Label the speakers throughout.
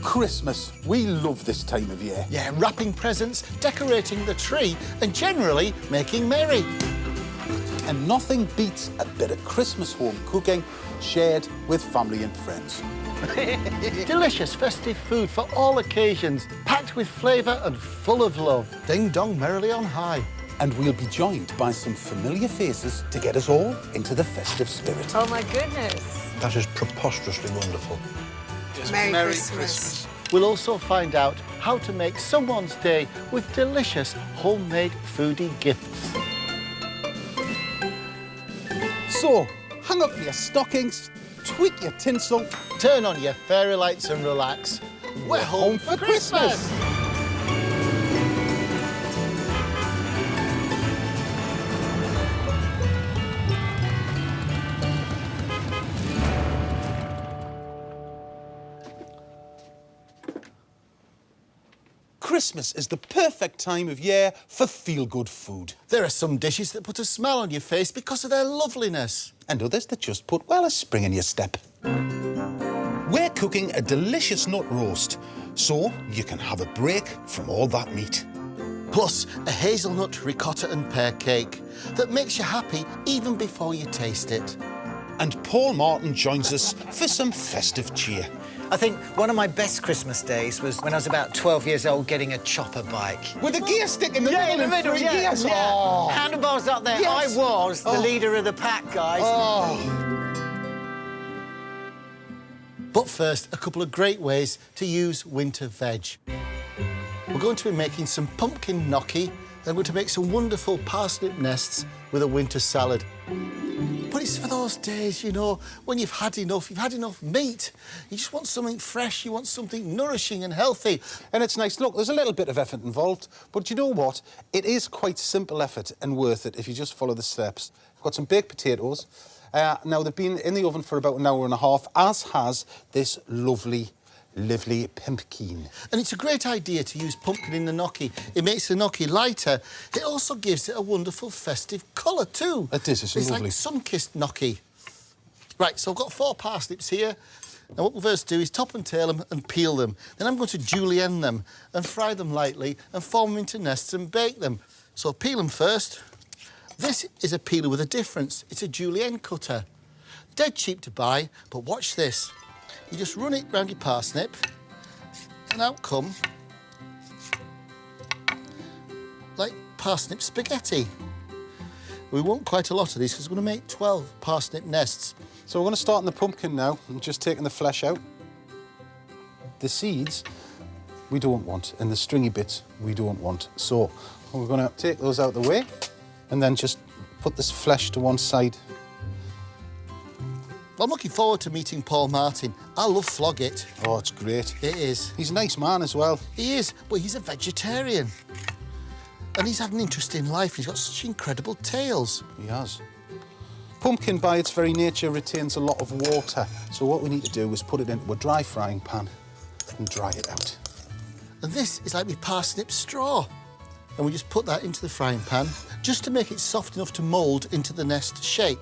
Speaker 1: Christmas. We love this time of year.
Speaker 2: Yeah, wrapping presents, decorating the tree, and generally making merry.
Speaker 1: And nothing beats a bit of Christmas home cooking shared with family and friends.
Speaker 2: Delicious festive food for all occasions, packed with flavour and full of love. Ding dong merrily on high.
Speaker 1: And we'll be joined by some familiar faces to get us all into the festive spirit.
Speaker 3: Oh, my goodness.
Speaker 4: That is preposterously wonderful.
Speaker 3: Merry Christmas.
Speaker 2: We'll also find out how to make someone's day with delicious homemade foodie gifts.
Speaker 1: So, hang up your stockings, tweak your tinsel.
Speaker 2: Turn on your fairy lights and relax. We're home for Christmas.
Speaker 1: Christmas is the perfect time of year for feel-good food.
Speaker 2: There are some dishes that put a smile on your face because of their loveliness.
Speaker 1: And others that just put, well, a spring in your step. We're cooking a delicious nut roast, so you can have a break from all that meat.
Speaker 2: Plus, a hazelnut ricotta and pear cake that makes you happy even before you taste it.
Speaker 1: And Paul Martin joins us for some festive cheer.
Speaker 5: I think one of my best Christmas days was when I was about 12 years old getting a chopper bike.
Speaker 1: With a gear stick in the middle and three gears.
Speaker 5: Yeah.
Speaker 1: Oh.
Speaker 5: Handlebars up there.
Speaker 1: Yes.
Speaker 5: I was the leader of the pack, guys.
Speaker 1: Oh.
Speaker 2: But first, a couple of great ways to use winter veg. We're going to be making some pumpkin gnocchi, then we're going to make some wonderful parsnip nests with a winter salad. But it's for those days, you know, when you've had enough meat. You just want something fresh, you want something nourishing and healthy.
Speaker 1: And it's nice. Look, there's a little bit of effort involved, but you know what? It is quite simple effort and worth it if you just follow the steps. I've got some baked potatoes. Now, they've been in the oven for about an hour and a half, as has this lovely pumpkin.
Speaker 2: And it's a great idea to use pumpkin in the gnocchi. It makes the gnocchi lighter. It also gives it a wonderful festive colour too.
Speaker 1: It is, it's lovely.
Speaker 2: Like sun-kissed gnocchi. Right, so I've got 4 parsnips here. Now what we'll first do is top and tail them and peel them. Then I'm going to julienne them and fry them lightly and form them into nests and bake them. So peel them first. This is a peeler with a difference. It's a julienne cutter. Dead cheap to buy, but watch this. You just run it round your parsnip, and out come, like parsnip spaghetti. We want quite a lot of these because we're going to make 12 parsnip nests.
Speaker 1: So we're going to start on the pumpkin now. I'm just taking the flesh out. The seeds we don't want, and the stringy bits we don't want. So we're going to take those out of the way, and then just put this flesh to one side.
Speaker 2: I'm looking forward to meeting Paul Martin. I love Flogget.
Speaker 1: Oh, it's great.
Speaker 2: It is.
Speaker 1: He's a nice man as well.
Speaker 2: He is, but he's a vegetarian. And he's had an interesting life. He's got such incredible tales.
Speaker 1: He has. Pumpkin, by its very nature, retains a lot of water. So what we need to do is put it into a dry frying pan and dry it out.
Speaker 2: And this is like my parsnip straw. And we just put that into the frying pan just to make it soft enough to mould into the nest shape.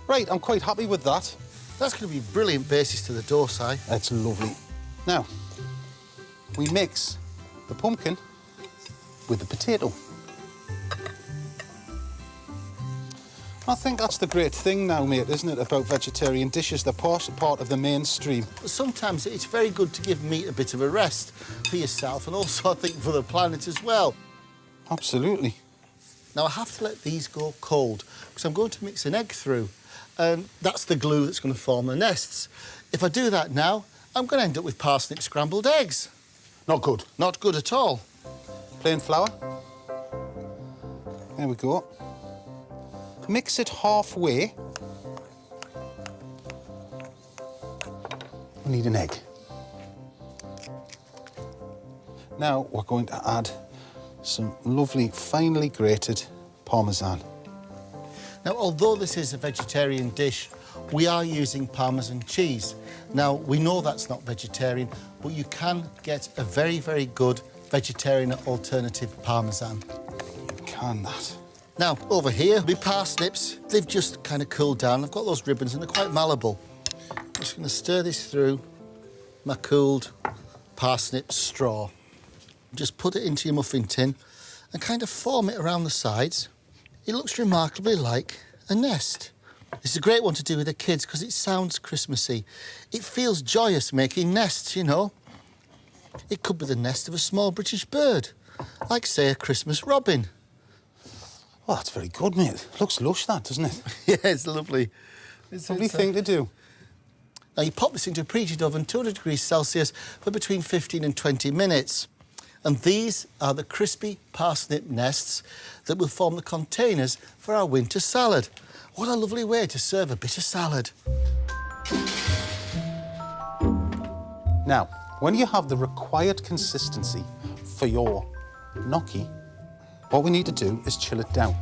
Speaker 1: Right, I'm quite happy with that.
Speaker 2: That's going to be a brilliant basis to the dorsai.
Speaker 1: That's lovely. Now, we mix the pumpkin with the potato. I think that's the great thing now, mate, isn't it, about vegetarian dishes? They're part of the mainstream.
Speaker 2: But sometimes it's very good to give meat a bit of a rest for yourself and also, I think, for the planet as well.
Speaker 1: Absolutely.
Speaker 2: Now, I have to let these go cold because I'm going to mix an egg through. And that's the glue that's going to form the nests. If I do that now, I'm going to end up with parsnip scrambled eggs.
Speaker 1: Not good.
Speaker 2: Not good at all.
Speaker 1: Plain flour. There we go. Mix it halfway. We need an egg. Now we're going to add some lovely, finely grated Parmesan.
Speaker 2: Now, although this is a vegetarian dish, we are using Parmesan cheese. Now, we know that's not vegetarian, but you can get a very, very good vegetarian alternative Parmesan.
Speaker 1: You can that.
Speaker 2: Now, over here, the parsnips, they've just kind of cooled down. They've got those ribbons and they're quite malleable. I'm just going to stir this through my cooled parsnip straw. Just put it into your muffin tin and kind of form it around the sides. It looks remarkably like a nest. This is a great one to do with the kids because it sounds Christmassy. It feels joyous making nests, you know. It could be the nest of a small British bird, like, say, a Christmas robin.
Speaker 1: Oh, that's very good, mate. Looks lush, that, doesn't it?
Speaker 2: Yeah, it's lovely.
Speaker 1: It's a lovely thing to do.
Speaker 2: Now, you pop this into a preheated oven, 200 degrees Celsius, for between 15 and 20 minutes. And these are the crispy parsnip nests that will form the containers for our winter salad. What a lovely way to serve a bit of salad.
Speaker 1: Now, when you have the required consistency for your gnocchi, what we need to do is chill it down.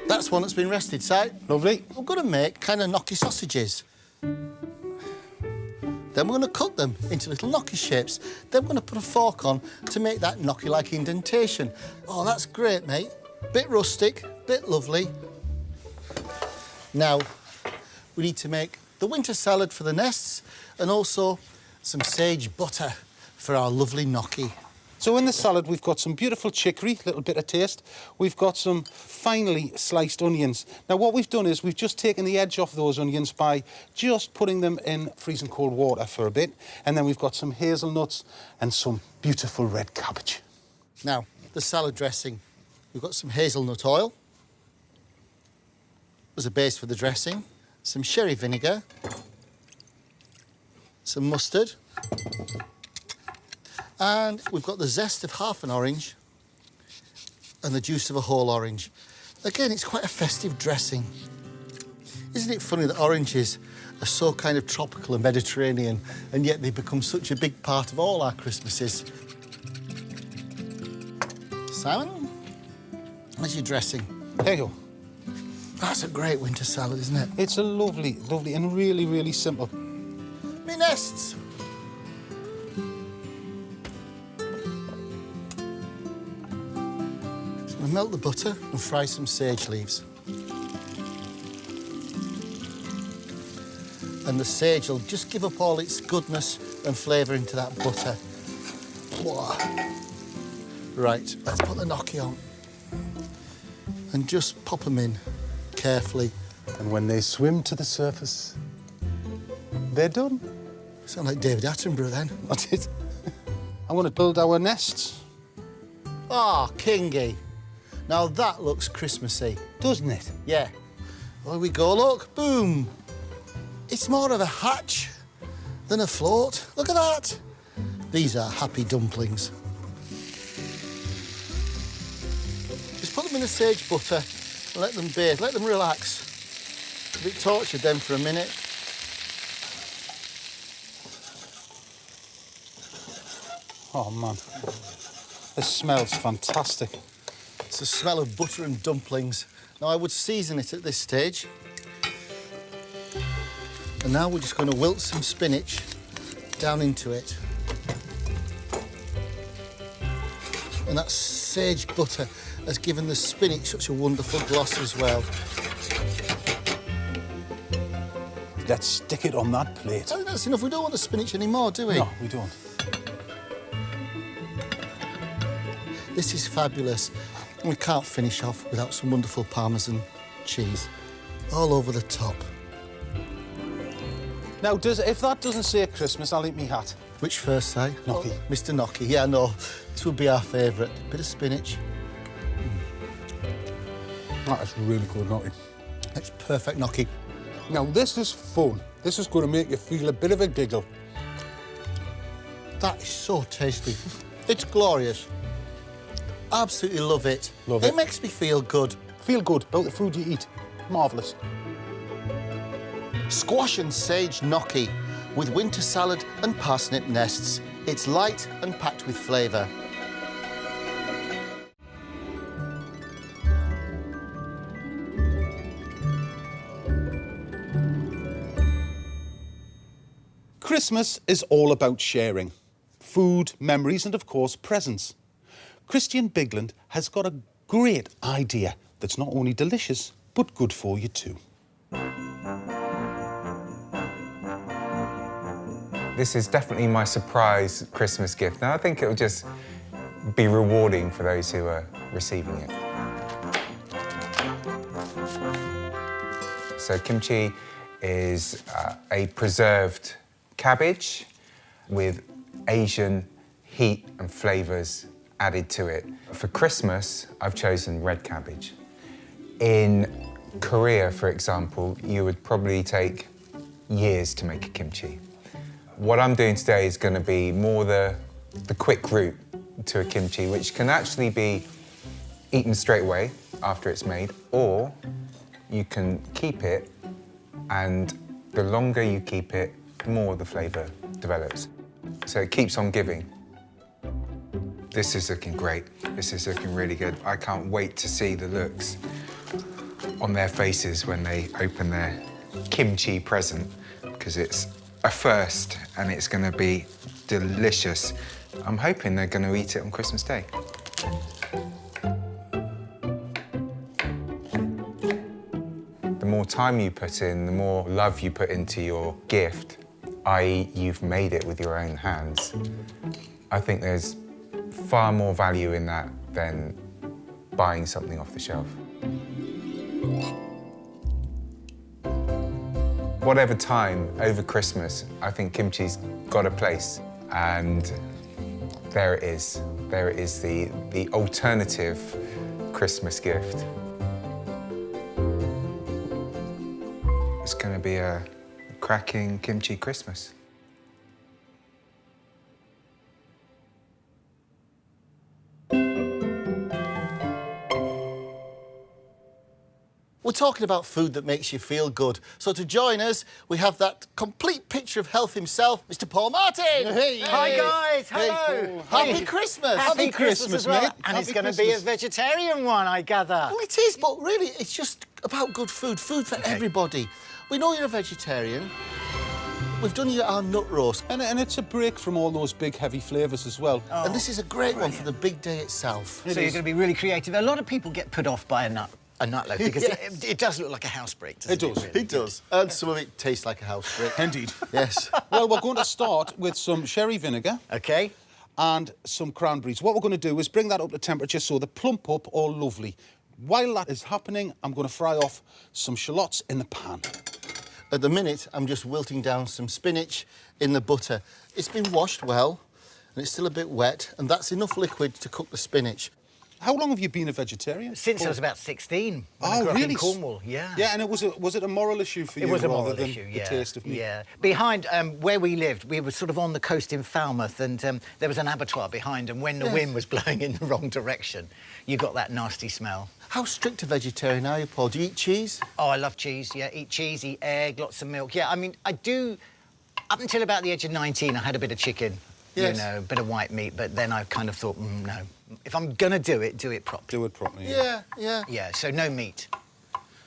Speaker 2: That's one that's been rested, Si.
Speaker 1: Lovely.
Speaker 2: We're going to make kind of gnocchi sausages. Then we're going to cut them into little gnocchi shapes. Then we're going to put a fork on to make that gnocchi-like indentation. Oh, that's great, mate. Bit rustic, bit lovely. Now, we need to make the winter salad for the nests and also some sage butter for our lovely gnocchi.
Speaker 1: So in the salad, we've got some beautiful chicory, little bit of taste. We've got some finely sliced onions. Now, what we've done is we've just taken the edge off those onions by just putting them in freezing cold water for a bit. And then we've got some hazelnuts and some beautiful red cabbage.
Speaker 2: Now, the salad dressing. We've got some hazelnut oil as a base for the dressing, some sherry vinegar, some mustard, and we've got the zest of half an orange and the juice of a whole orange. Again, it's quite a festive dressing. Isn't it funny that oranges are so kind of tropical and Mediterranean, and yet they become such a big part of all our Christmases? Simon, how's your dressing?
Speaker 1: There you go.
Speaker 2: That's a great winter salad, isn't it?
Speaker 1: It's a lovely, lovely and really, really simple.
Speaker 2: Me nests. I'm gonna melt the butter and fry some sage leaves. And the sage will just give up all its goodness and flavour into that butter. Right, let's put the gnocchi on. And just pop them in carefully.
Speaker 1: And when they swim to the surface, they're done.
Speaker 2: Sound like David Attenborough then.
Speaker 1: That's it. I'm going to build our nests.
Speaker 2: Ah, Kingy. Now that looks Christmassy.
Speaker 1: Doesn't it?
Speaker 2: Yeah. There we go, look. Boom. It's more of a hatch than a float. Look at that. These are happy dumplings. Just put them in the sage butter and let them bathe, let them relax. A bit tortured them for a minute.
Speaker 1: Oh, man. This smells fantastic.
Speaker 2: It's the smell of butter and dumplings. Now, I would season it at this stage. And now we're just going to wilt some spinach down into it. And that sage butter has given the spinach such a wonderful gloss as well.
Speaker 1: Let's stick it on that plate.
Speaker 2: I think that's enough. We don't want the spinach anymore, do we?
Speaker 1: No, we don't.
Speaker 2: This is fabulous. And we can't finish off without some wonderful Parmesan cheese all over the top.
Speaker 1: Now, if that doesn't say Christmas, I'll eat me hat.
Speaker 2: Which first, Si?
Speaker 1: Gnocchi.
Speaker 2: Oh, Mr. Gnocchi. Yeah, no. This would be our favourite. Bit of spinach.
Speaker 1: That is really good gnocchi.
Speaker 2: It's perfect gnocchi.
Speaker 1: Now, this is fun. This is going to make you feel a bit of a giggle.
Speaker 2: That is so tasty. It's glorious. Absolutely love it.
Speaker 1: Love it.
Speaker 2: It makes me feel good.
Speaker 1: Feel good about the food you eat. Marvellous.
Speaker 2: Squash and sage gnocchi with winter salad and parsnip nests. It's light and packed with flavour.
Speaker 1: Christmas is all about sharing. Food, memories and, of course, presents. Christian Bigland has got a great idea that's not only delicious, but good for you too.
Speaker 6: This is definitely my surprise Christmas gift. Now, I think it'll just be rewarding for those who are receiving it. So kimchi is a preserved cabbage with Asian heat and flavours added to it. For Christmas, I've chosen red cabbage. In Korea, for example, you would probably take years to make a kimchi. What I'm doing today is going to be more the quick route to a kimchi, which can actually be eaten straight away after it's made, or you can keep it, and the longer you keep it, the more the flavour develops. So it keeps on giving. This is looking great. This is looking really good. I can't wait to see the looks on their faces when they open their kimchi present, because it's a first and it's going to be delicious. I'm hoping they're going to eat it on Christmas Day. The more time you put in, the more love you put into your gift, i.e. you've made it with your own hands, I think there's far more value in that than buying something off the shelf. Whatever time over Christmas, I think kimchi's got a place, and there it is. There it is, the alternative Christmas gift. It's going to be a cracking kimchi Christmas.
Speaker 2: We're talking about food that makes you feel good. So to join us, we have that complete picture of health himself, Mr. Paul Martin.
Speaker 1: Hey.
Speaker 5: Hi guys, hello.
Speaker 1: Paul.
Speaker 2: Happy Christmas.
Speaker 5: Happy Christmas as well.
Speaker 1: mate.
Speaker 5: And it's
Speaker 1: Happy
Speaker 5: going to be a
Speaker 1: Christmas.
Speaker 5: vegetarian one, I gather.
Speaker 2: Well, it is, but really, it's just about good food for everybody. We know you're a vegetarian. We've done you our nut roast.
Speaker 1: And it's a break from all those big, heavy flavours as well.
Speaker 2: And this is a great one for the big day itself.
Speaker 5: So you're going to be really creative. A lot of people get put off by a nut loaf because
Speaker 2: Yes.
Speaker 5: it does look like a house brick, doesn't it?
Speaker 1: It does.
Speaker 5: really?
Speaker 2: It does. And some of it tastes like a house brick.
Speaker 1: Indeed.
Speaker 2: Yes.
Speaker 1: Well, we're going to start with some sherry vinegar
Speaker 5: OK.
Speaker 1: and some cranberries. What we're going to do is bring that up to temperature so they plump up all lovely. While that is happening, I'm going to fry off some shallots in the pan.
Speaker 2: At the minute, I'm just wilting down some spinach in the butter. It's been washed well, and it's still a bit wet, and that's enough liquid to cook the spinach.
Speaker 1: How long have you been a vegetarian?
Speaker 5: Since I
Speaker 1: Paul?
Speaker 5: was about 16. when I
Speaker 1: Oh,
Speaker 5: grew up
Speaker 1: really?
Speaker 5: in Cornwall, yeah.
Speaker 1: Yeah, and was it a moral issue for you?
Speaker 5: It was a
Speaker 1: rather
Speaker 5: moral
Speaker 1: than
Speaker 5: issue,
Speaker 1: the
Speaker 5: yeah.
Speaker 1: taste of meat?
Speaker 5: Yeah. Behind where we lived, we were sort of on the coast in Falmouth, and there was an abattoir behind, and when the wind was blowing in the wrong direction, you got that nasty smell.
Speaker 2: How strict a vegetarian are you, Paul? Do you eat cheese?
Speaker 5: Oh, I love cheese, yeah. Eat cheese, eat egg, lots of milk. Yeah, I mean, I do... Up until about the age of 19, I had a bit of chicken,
Speaker 2: Yes.
Speaker 5: you know, a bit of white meat, but then I kind of thought, no. If I'm going to do it properly.
Speaker 1: Do it properly.
Speaker 2: Yeah, yeah.
Speaker 5: Yeah, so no meat.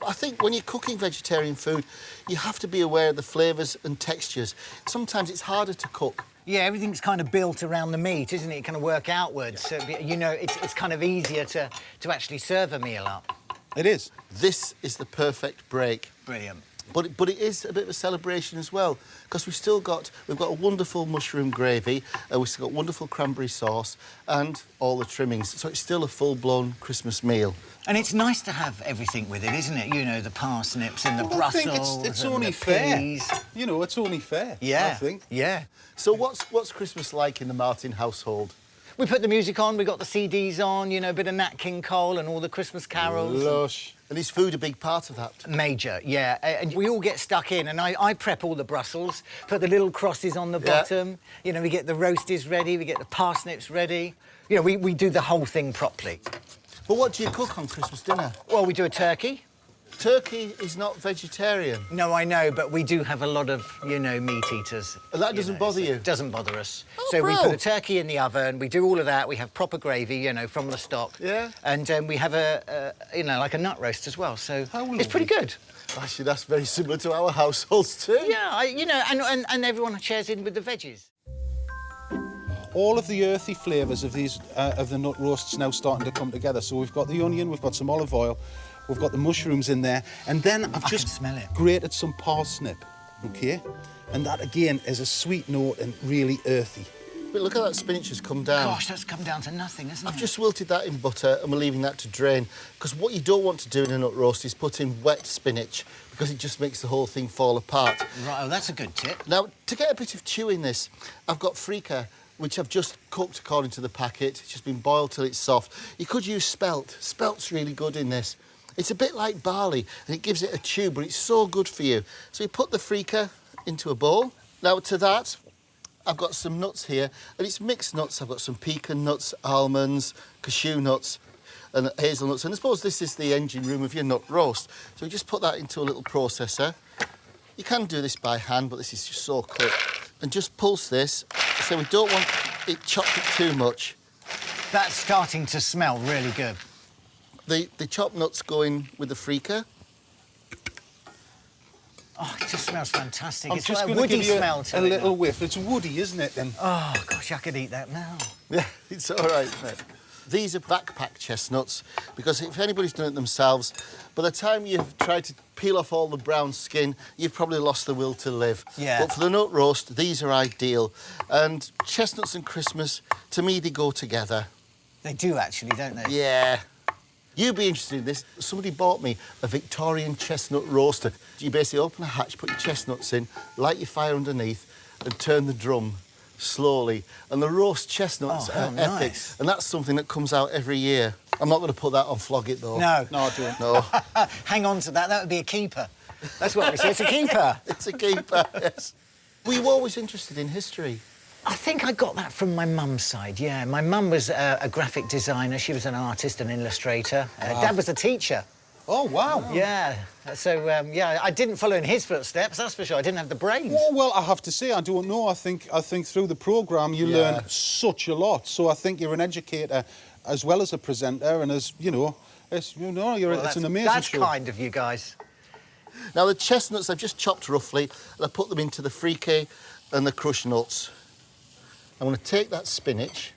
Speaker 2: I think when you're cooking vegetarian food, you have to be aware of the flavours and textures. Sometimes it's harder to cook.
Speaker 5: Yeah, everything's kind of built around the meat, isn't it? It kind of work outwards. So, you know, it's kind of easier to actually serve a meal up.
Speaker 1: It is.
Speaker 2: This is the perfect break.
Speaker 5: Brilliant.
Speaker 2: But it is a bit of a celebration as well, because we've got a wonderful mushroom gravy, we've still got wonderful cranberry sauce, and all the trimmings. So it's still a full-blown Christmas meal.
Speaker 5: And it's nice to have everything with it, isn't it? You know, the parsnips and the
Speaker 1: Well, I think
Speaker 5: Brussels
Speaker 1: it's
Speaker 5: and
Speaker 1: only
Speaker 5: the
Speaker 1: fair.
Speaker 5: peas.
Speaker 1: You know, it's only fair.
Speaker 5: Yeah.
Speaker 1: I think.
Speaker 5: Yeah.
Speaker 2: So what's Christmas like in the Martin household?
Speaker 5: We put the music on, we got the CDs on, you know, a bit of Nat King Cole and all the Christmas carols.
Speaker 1: Lush.
Speaker 2: And is food a big part of that?
Speaker 5: Major, yeah. And we all get stuck in, and I prep all the Brussels, put the little crosses on the bottom. You know, we get the roasties ready, we get the parsnips ready. You know, we do the whole thing properly.
Speaker 2: But what do you cook on Christmas dinner?
Speaker 5: Well, we do a turkey.
Speaker 2: Turkey is not vegetarian.
Speaker 5: No, I know, but we do have a lot of, you know, meat eaters.
Speaker 2: And that doesn't bother you?
Speaker 5: It doesn't bother us.
Speaker 2: Oh,
Speaker 5: So we
Speaker 2: bro.
Speaker 5: put a turkey in the oven, we do all of that, we have proper gravy, you know, from the stock.
Speaker 2: Yeah.
Speaker 5: And we have you know, like a nut roast as well, so
Speaker 1: How
Speaker 5: it's pretty good.
Speaker 2: Actually, that's very similar to our households too.
Speaker 5: Yeah, you know, and everyone shares in with the veggies.
Speaker 1: All of the earthy flavours of these of the nut roasts now starting to come together. So we've got the onion, we've got some olive oil, we've got the mushrooms in there, and then I've
Speaker 5: I
Speaker 1: just
Speaker 5: can smell it.
Speaker 1: grated some parsnip. okay? And that, again, is a sweet note and really earthy.
Speaker 2: But look how that spinach has come down.
Speaker 5: Gosh, that's come down to nothing, isn't it?
Speaker 2: I've just wilted that in butter and we're leaving that to drain, because what you don't want to do in a nut roast is put in wet spinach, because it just makes the whole thing fall apart.
Speaker 5: Right, oh, that's a good tip.
Speaker 2: Now, to get a bit of chew in this, I've got freekeh, which I've just cooked according to the packet. It's just been boiled till it's soft. You could use spelt. Spelt's really good in this. It's a bit like barley, and it gives it a chew, but it's so good for you. So you put the freekeh into a bowl. Now, to that, I've got some nuts here, and it's mixed nuts. I've got some pecan nuts, almonds, cashew nuts, and hazelnuts. And I suppose this is the engine room of your nut roast. So we just put that into a little processor. You can do this by hand, but this is just so quick. And just pulse this, so we don't want it chopped it too much.
Speaker 5: That's starting to smell really good.
Speaker 2: The chopped nuts go in with the freekeh.
Speaker 5: Oh, it just smells fantastic.
Speaker 1: I'm
Speaker 5: It's
Speaker 1: just
Speaker 5: got a
Speaker 1: going to
Speaker 5: woody
Speaker 1: give you
Speaker 5: smell to
Speaker 1: a
Speaker 5: it.
Speaker 1: little whiff. It's woody, isn't it? And
Speaker 5: Oh, gosh, I could eat that now.
Speaker 2: Yeah, it's all right, isn't it? These are backpack chestnuts, because if anybody's done it themselves, by the time you've tried to peel off all the brown skin, you've probably lost the will to live.
Speaker 5: Yeah.
Speaker 2: But for the nut roast, these are ideal. And chestnuts and Christmas, to me, they go together.
Speaker 5: They do, actually, don't they?
Speaker 2: Yeah. You'd be interested in this. Somebody bought me a Victorian chestnut roaster. You basically open a hatch, put your chestnuts in, light your fire underneath, and turn the drum slowly. And the roast chestnuts
Speaker 5: Oh, how
Speaker 2: are epic.
Speaker 5: nice.
Speaker 2: And that's something that comes out every year. I'm not going to put that on Flog It, though.
Speaker 5: No.
Speaker 1: no, I don't.
Speaker 2: No,
Speaker 5: Hang on to that. That would be a keeper. That's what we say. It's a keeper.
Speaker 2: it's a keeper, yes. Were you always interested in history?
Speaker 5: I think I got that from my mum's side, yeah. My mum was a graphic designer. She was an artist and illustrator. Dad was a teacher.
Speaker 1: Oh, wow.
Speaker 5: Yeah. So, yeah, I didn't follow in his footsteps, that's for sure. I didn't have the brains.
Speaker 1: Oh, well, I have to say, I don't know. I think through the programme you learn such a lot. So I think you're an educator as well as a presenter, and as, you know, it's an amazing
Speaker 5: That's
Speaker 1: show.
Speaker 5: kind of you guys.
Speaker 2: Now, the chestnuts I've just chopped roughly, and I put them into the freekeh and the crushed nuts. I'm going to take that spinach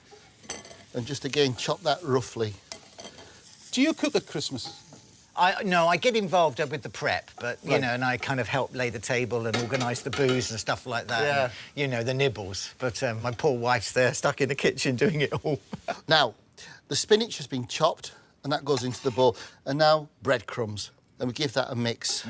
Speaker 2: and just, again, chop that roughly.
Speaker 1: Do you cook at Christmas?
Speaker 5: No, I get involved with the prep, but, you
Speaker 2: Right.
Speaker 5: know, and I kind of help lay the table and organise the booze and stuff like that.
Speaker 2: Yeah.
Speaker 5: And, you know, the nibbles. But my poor wife's there, stuck in the kitchen doing it all.
Speaker 2: Now, the spinach has been chopped, and that goes into the bowl. And now, breadcrumbs. And we give that a mix.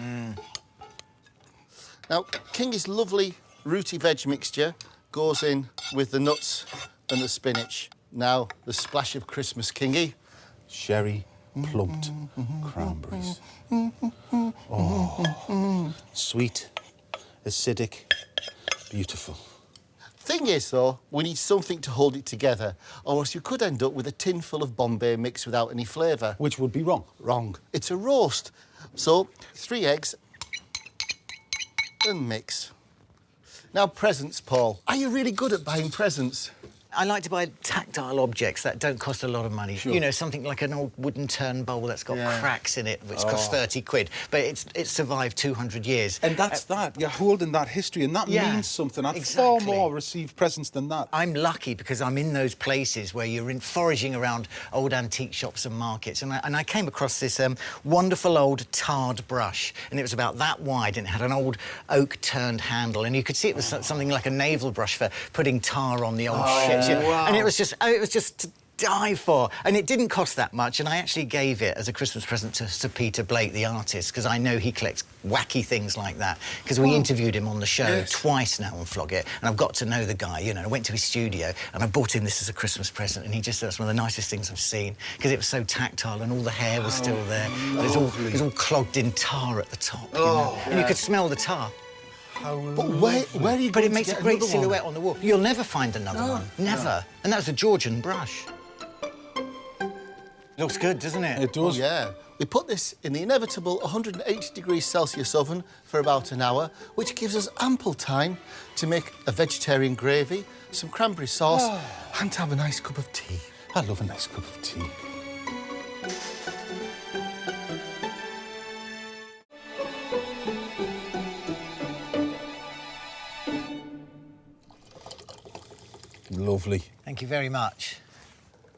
Speaker 2: Now, Kingy's lovely rooty veg mixture goes in with the nuts and the spinach. Now, the splash of Christmas, Kingy.
Speaker 1: Sherry plumped cranberries. Oh, sweet, acidic, beautiful.
Speaker 2: Thing is, though, we need something to hold it together, or else you could end up with a tin full of Bombay mix without any flavour.
Speaker 1: Which would be wrong.
Speaker 2: Wrong. It's a roast. So, 3 eggs and mix. Now, presents, Paul. Are you really good at buying presents?
Speaker 5: I like to buy tactile objects that don't cost a lot of money.
Speaker 1: Sure.
Speaker 5: You know, something like an old wooden turn bowl that's got
Speaker 2: Yeah.
Speaker 5: cracks in it, which costs 30 quid, but it's survived 200 years.
Speaker 1: And that's that. You're holding that history, and that
Speaker 5: Yeah,
Speaker 1: means something. I'd
Speaker 5: exactly.
Speaker 1: far more receive presents than that.
Speaker 5: I'm lucky because I'm in those places where you're foraging around old antique shops and markets, and I came across this wonderful old tarred brush, and it was about that wide, and it had an old oak-turned handle, and you could see it was something like a naval brush for putting tar on the old ships.
Speaker 1: wow.
Speaker 5: And it was just to die for. And it didn't cost that much, and I actually gave it as a Christmas present to Sir Peter Blake, the artist, because I know he collects wacky things like that, because we interviewed him on the show twice now on Flog It, and I've got to know the guy, you know. I went to his studio, and I bought him this as a Christmas present, and he just said it's one of the nicest things I've seen, because it was so tactile, and all the hair was still there. It was all clogged in tar at the top, you know? And you could smell the tar.
Speaker 2: But where are you
Speaker 5: But
Speaker 2: going
Speaker 5: it makes
Speaker 2: to
Speaker 5: a
Speaker 2: get
Speaker 5: great
Speaker 2: another
Speaker 5: silhouette
Speaker 2: one?
Speaker 5: on the wall. You'll never find another one. Never. And that was a Georgian brush. Looks good, doesn't it?
Speaker 1: It does.
Speaker 2: Oh, yeah. We put this in the inevitable 180 degrees Celsius oven for about an hour, which gives us ample time to make a vegetarian gravy, some cranberry sauce, and to have a nice cup of tea.
Speaker 1: I love a nice cup of tea. Lovely.
Speaker 5: Thank you very much.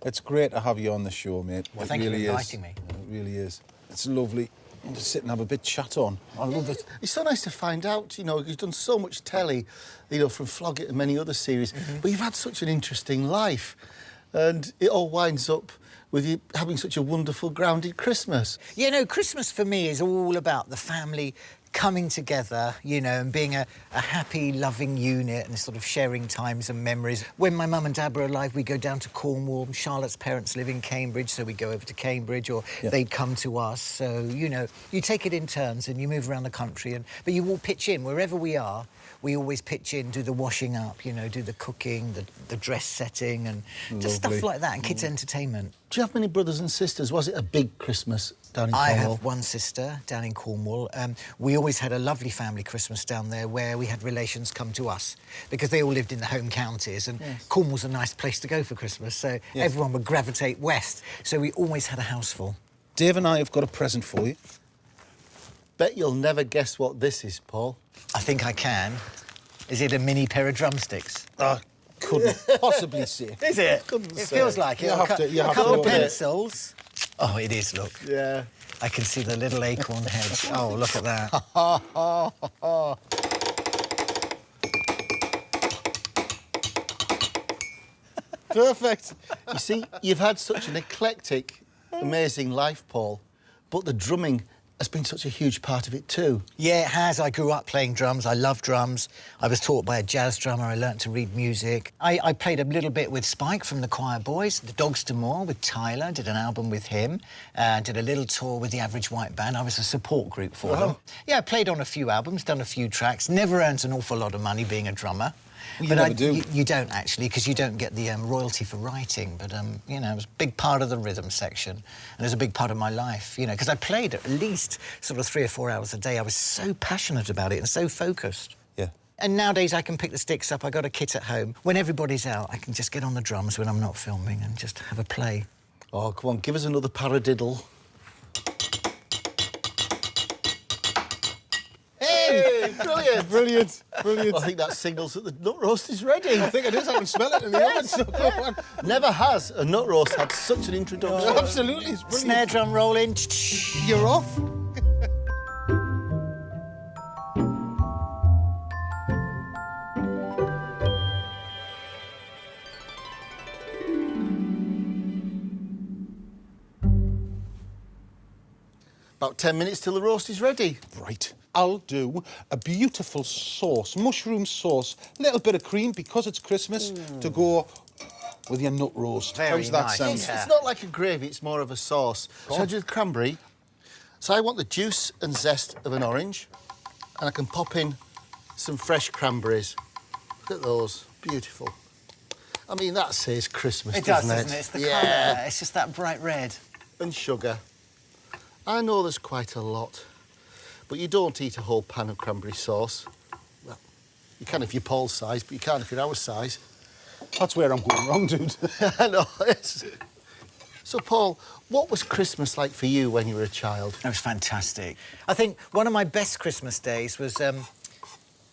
Speaker 1: It's great to have you on the show, mate.
Speaker 5: Well,
Speaker 1: It
Speaker 5: thank you for
Speaker 1: really is.
Speaker 5: inviting me.
Speaker 1: It really is. It's lovely. I'll just sit and have a bit chat on. I love it.
Speaker 2: It's so nice to find out, you know, you've done so much telly, you know, from Flog It and many other series, but you've had such an interesting life. And it all winds up with you having such a wonderful, grounded Christmas.
Speaker 5: You know, Christmas for me is all about the family coming together, you know, and being a happy, loving unit and sort of sharing times and memories. When my mum and dad were alive, we'd go down to Cornwall. Charlotte's parents live in Cambridge, so we'd go over to Cambridge, or they'd come to us. So, you know, you take it in turns and you move around the country, but you all pitch in. Wherever we are, we always pitch in, do the washing up, you know, do the cooking, the dress setting, and just stuff like that, and kids' entertainment.
Speaker 2: Do you have many brothers and sisters? Was it a big Christmas down in Cornwall?
Speaker 5: I have one sister down in Cornwall. We always had a lovely family Christmas down there where we had relations come to us because they all lived in the home counties, and Cornwall's a nice place to go for Christmas, so everyone would gravitate west. So we always had a house full.
Speaker 1: Dave and I have got a present for you.
Speaker 2: Bet you'll never guess what this is, Paul.
Speaker 5: I think I can. Is it a mini pair of drumsticks?
Speaker 1: I couldn't possibly say.
Speaker 5: Is it?
Speaker 2: Couldn't
Speaker 5: It
Speaker 2: say.
Speaker 5: feels like it.
Speaker 1: You have to- you
Speaker 5: a
Speaker 1: have
Speaker 5: couple
Speaker 1: to
Speaker 5: of
Speaker 1: open it.
Speaker 5: pencils. Oh, it is, look.
Speaker 2: Yeah.
Speaker 5: I can see the little acorn heads. Oh, look at that.
Speaker 1: Perfect.
Speaker 2: You see, you've had such an eclectic, amazing life, Paul, but the drumming has been such a huge part of it too.
Speaker 5: Yeah, it has. I grew up playing drums. I love drums. I was taught by a jazz drummer. I learnt to read music. I played a little bit with Spike from the Choir Boys, the Dogs to More with Tyler, did an album with him, did a little tour with the Average White Band. I was a support group for them. Yeah, I played on a few albums, done a few tracks, never earned an awful lot of money being a drummer.
Speaker 1: You never do.
Speaker 5: You don't, actually, because you don't get the royalty for writing. But, you know, it was a big part of the rhythm section. And it was a big part of my life, you know, because I played at least sort of 3 or 4 hours a day. I was so passionate about it and so focused.
Speaker 1: Yeah.
Speaker 5: And nowadays I can pick the sticks up. I got a kit at home. When everybody's out, I can just get on the drums when I'm not filming and just have a play.
Speaker 2: Oh, come on, give us another paradiddle. Hey, brilliant.
Speaker 1: Brilliant, brilliant.
Speaker 2: I think that signals that the nut roast is ready.
Speaker 1: I think it is. I can smell it in the oven. So go on.
Speaker 2: Never has a nut roast had such an introduction.
Speaker 1: Absolutely, it's brilliant.
Speaker 5: Snare drum rolling.
Speaker 1: You're off.
Speaker 2: About 10 minutes till the roast is ready.
Speaker 1: Right. I'll do a beautiful sauce, mushroom sauce, a little bit of cream because it's Christmas to go with your nut roast.
Speaker 5: Very
Speaker 1: How's that
Speaker 5: nice.
Speaker 1: sound?
Speaker 5: Yeah.
Speaker 2: It's not like a gravy, it's more of a sauce. So I do the cranberry. So I want the juice and zest of an orange, and I can pop in some fresh cranberries. Look at those, beautiful. I mean, that says Christmas,
Speaker 5: It does,
Speaker 2: doesn't
Speaker 5: doesn't it? It's the
Speaker 2: yeah.
Speaker 5: colour. It's just that bright red.
Speaker 2: And sugar. I know there's quite a lot, but you don't eat a whole pan of cranberry sauce. Well, you can if you're Paul's size, but you can't if you're our size.
Speaker 1: That's where I'm going wrong, dude.
Speaker 2: I know. So, Paul, what was Christmas like for you when you were a child?
Speaker 5: That was fantastic. I think one of my best Christmas days was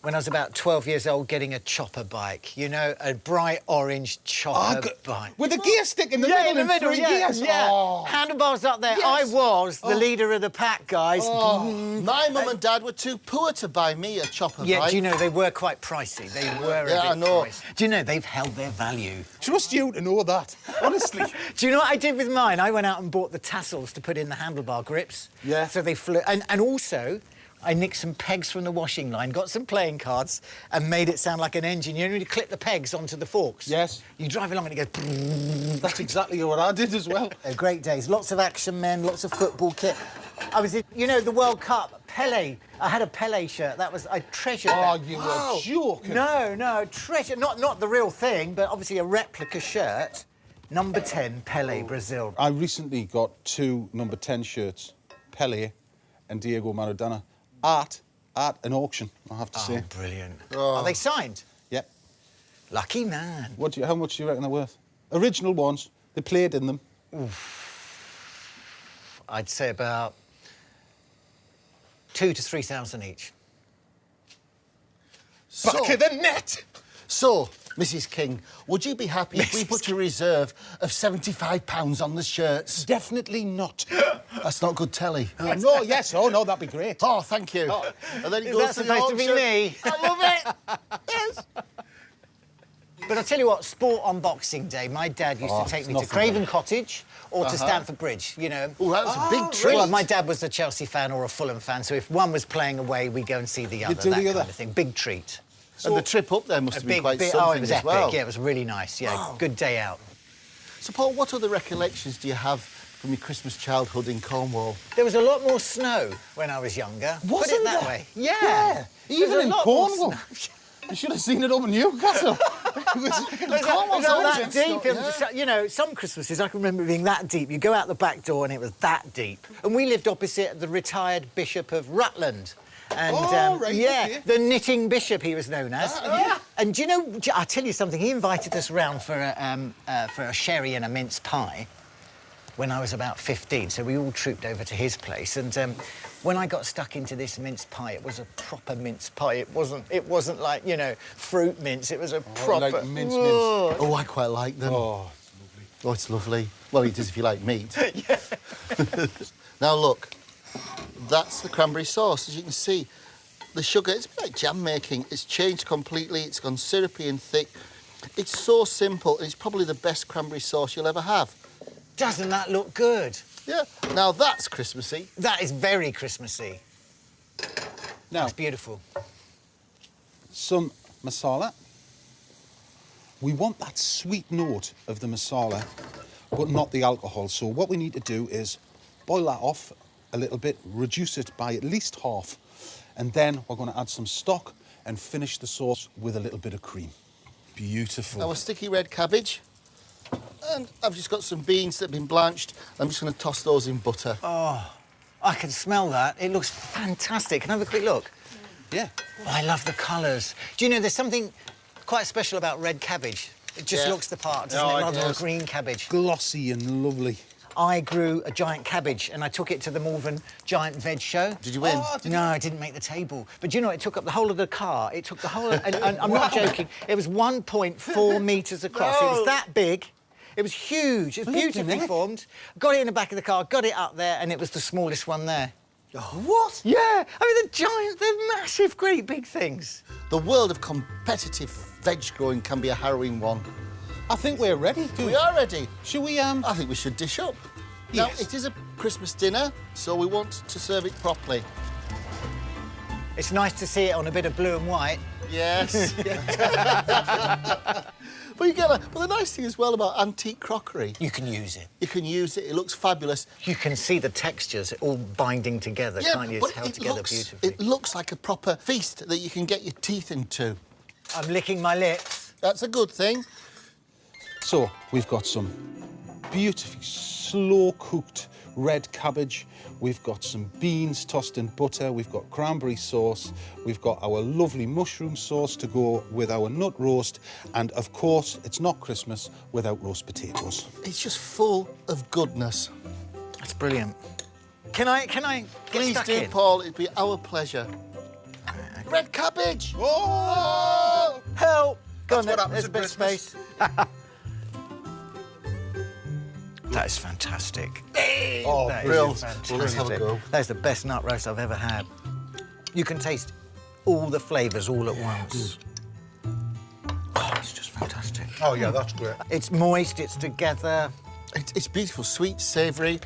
Speaker 5: when I was about 12 years old getting a chopper bike. You know, a bright orange chopper bike.
Speaker 1: With a gear stick in the
Speaker 5: Yeah,
Speaker 1: middle
Speaker 5: in the middle,
Speaker 1: and 3
Speaker 5: yeah,
Speaker 1: gears.
Speaker 5: yeah.
Speaker 1: Oh.
Speaker 5: Handlebars up there.
Speaker 1: Yes.
Speaker 5: I was the leader of the pack, guys.
Speaker 2: My mum and dad were too poor to buy me a chopper
Speaker 5: Yeah,
Speaker 2: bike.
Speaker 5: do you know, they were quite pricey. They were a bit
Speaker 2: I know.
Speaker 5: pricey. Do you know, they've held their value.
Speaker 1: Trust you to know that, honestly.
Speaker 5: Do you know what I did with mine? I went out and bought the tassels to put in the handlebar grips.
Speaker 1: Yeah.
Speaker 5: So they flew. And also, I nicked some pegs from the washing line, got some playing cards, and made it sound like an engine. You know, when you clip the pegs onto the forks?
Speaker 1: Yes.
Speaker 5: You drive along and it goes...
Speaker 1: That's exactly what I did as well.
Speaker 5: Great days. Lots of action men, lots of football kit. I was in, you know, the World Cup, Pele. I had a Pele shirt. That was, I treasured that.
Speaker 1: Oh, you were joking.
Speaker 5: No, treasure. Not the real thing, but obviously a replica shirt. Number 10, Pele, Brazil.
Speaker 1: I recently got 2 number 10 shirts, Pele and Diego Maradona, at an auction, I have to say.
Speaker 5: Brilliant. Are they signed?
Speaker 1: Yep.
Speaker 5: Lucky man.
Speaker 1: How much do you reckon they're worth? Original ones. They played in them.
Speaker 5: I'd say about 2,000 to 3,000 each.
Speaker 1: Back of the net!
Speaker 2: So, Mrs. King, would you be happy if we put a reserve of £75 on the shirts?
Speaker 1: Definitely not.
Speaker 2: That's not good telly.
Speaker 1: No, yes, oh no, that'd be great.
Speaker 2: Oh, thank you. And then it
Speaker 5: Is
Speaker 2: goes
Speaker 5: that
Speaker 2: to the
Speaker 5: supposed to be
Speaker 2: auction.
Speaker 5: me?
Speaker 2: I love it. Yes.
Speaker 5: But I'll tell you what, sport on Boxing Day, my dad used to take
Speaker 1: it's
Speaker 5: me to
Speaker 1: nothing
Speaker 5: Craven Cottage or to Stamford Bridge, you know.
Speaker 2: Oh, that was a big treat.
Speaker 5: Well, my dad was a Chelsea fan or a Fulham fan, so if one was playing away, we'd go and see the other,
Speaker 1: do
Speaker 5: that
Speaker 1: the other.
Speaker 5: kind of thing. Big treat.
Speaker 2: And the trip up there must have been quite something
Speaker 5: oh, it was
Speaker 2: as
Speaker 5: epic.
Speaker 2: well.
Speaker 5: Yeah, it was really nice. Yeah, good day out.
Speaker 2: So, Paul, what other recollections do you have from your Christmas childhood in Cornwall?
Speaker 5: There was a lot more snow when I was younger. Put
Speaker 1: Wasn't
Speaker 5: it that
Speaker 1: there?
Speaker 5: way. Yeah.
Speaker 1: Yeah, even
Speaker 5: There's a
Speaker 1: in
Speaker 5: lot more
Speaker 1: Cornwall.
Speaker 5: snow.
Speaker 1: You should have seen it up in Newcastle.
Speaker 5: It was that deep. It was, you know, some Christmases I can remember being that deep. You go out the back door and it was that deep. And we lived opposite the retired Bishop of Rutland. And
Speaker 1: right,
Speaker 5: yeah,
Speaker 1: okay.
Speaker 5: the knitting bishop he was known as.
Speaker 1: Yeah.
Speaker 5: And do you know? I'll tell you something. He invited us round for a sherry and a mince pie when I was about 15. So we all trooped over to his place. And when I got stuck into this mince pie, it was a proper mince pie. It wasn't like, you know, fruit mince. It was a proper
Speaker 1: like mince.
Speaker 2: Oh, I quite like them.
Speaker 1: Oh,
Speaker 2: Oh, it's lovely. Well, it is if you like meat. Now, look, that's the cranberry sauce. As you can see, the sugar, it's like jam making. It's changed completely. It's gone syrupy and thick. It's so simple, and it's probably the best cranberry sauce you'll ever have.
Speaker 5: Doesn't that look good?
Speaker 2: Yeah. Now, that's Christmassy.
Speaker 5: That is very Christmassy.
Speaker 1: now,
Speaker 5: That's beautiful.
Speaker 1: some masala. We want that sweet note of the masala, but not the alcohol. So what we need to do is boil that off a little bit, reduce it by at least half, and then we're going to add some stock and finish the sauce with a little bit of cream. Beautiful.
Speaker 2: Our sticky red cabbage. And I've just got some beans that have been blanched. I'm just going to toss those in butter.
Speaker 5: I can smell that. It looks fantastic. Can I have a quick look?
Speaker 1: Yeah.
Speaker 5: Oh, I love the colours. Do you know, there's something quite special about red cabbage. It just
Speaker 2: Yeah.
Speaker 5: looks the part, doesn't
Speaker 2: No,
Speaker 5: it?
Speaker 2: it
Speaker 5: Rather than
Speaker 2: does.
Speaker 5: green cabbage.
Speaker 1: Glossy and lovely.
Speaker 5: I grew a giant cabbage and I took it to the Malvern Giant Veg Show.
Speaker 2: Did you win?
Speaker 5: No, I didn't make the table. But do you know, it took up the whole of the car. It took the whole... and I'm not joking. It was 1.4 metres across. It was that big. It was huge. It was beautifully formed. Got it in the back of the car, got it up there, and it was the smallest one there.
Speaker 1: What?
Speaker 5: Yeah. I mean, the giant, they're massive, great big things.
Speaker 2: The world of competitive veg growing can be a harrowing one.
Speaker 1: I think we're ready.
Speaker 2: We are ready.
Speaker 1: Should we,
Speaker 2: I think we should dish up. Now,
Speaker 1: Yes.
Speaker 2: it is a Christmas dinner, so we want to serve it properly.
Speaker 5: It's nice to see it on a bit of blue and white.
Speaker 2: Yes. But the nice thing as well about antique crockery,
Speaker 5: You can use it.
Speaker 2: you can use it. It looks fabulous.
Speaker 5: You can see the textures all binding together, can't you? It's
Speaker 2: but
Speaker 5: held
Speaker 2: it
Speaker 5: together
Speaker 2: looks,
Speaker 5: beautifully.
Speaker 2: it looks like a proper feast that you can get your teeth into.
Speaker 5: I'm licking my lips.
Speaker 2: That's a good thing.
Speaker 1: So we've got some beautifully slow-cooked red cabbage. We've got some beans tossed in butter. We've got cranberry sauce. We've got our lovely mushroom sauce to go with our nut roast. And of course, it's not Christmas without roast potatoes.
Speaker 2: It's just full of goodness.
Speaker 5: That's brilliant. Can I get
Speaker 2: Please
Speaker 5: stuck
Speaker 2: do,
Speaker 5: in?
Speaker 2: Paul. It'd be our pleasure. Red cabbage!
Speaker 1: Oh!
Speaker 5: Help! Go on,
Speaker 1: That's what happens
Speaker 5: there's a
Speaker 1: at
Speaker 5: bit of
Speaker 1: Christmas.
Speaker 5: space. That is fantastic.
Speaker 1: Oh,
Speaker 5: That is
Speaker 2: brilliant.
Speaker 5: fantastic.
Speaker 2: Well, let's have a go.
Speaker 5: That is the best nut roast I've ever had. You can taste all the flavours all at once. Oh, it's just fantastic.
Speaker 1: Oh, yeah, that's great.
Speaker 5: It's moist, it's together.
Speaker 2: It's beautiful, sweet, savoury,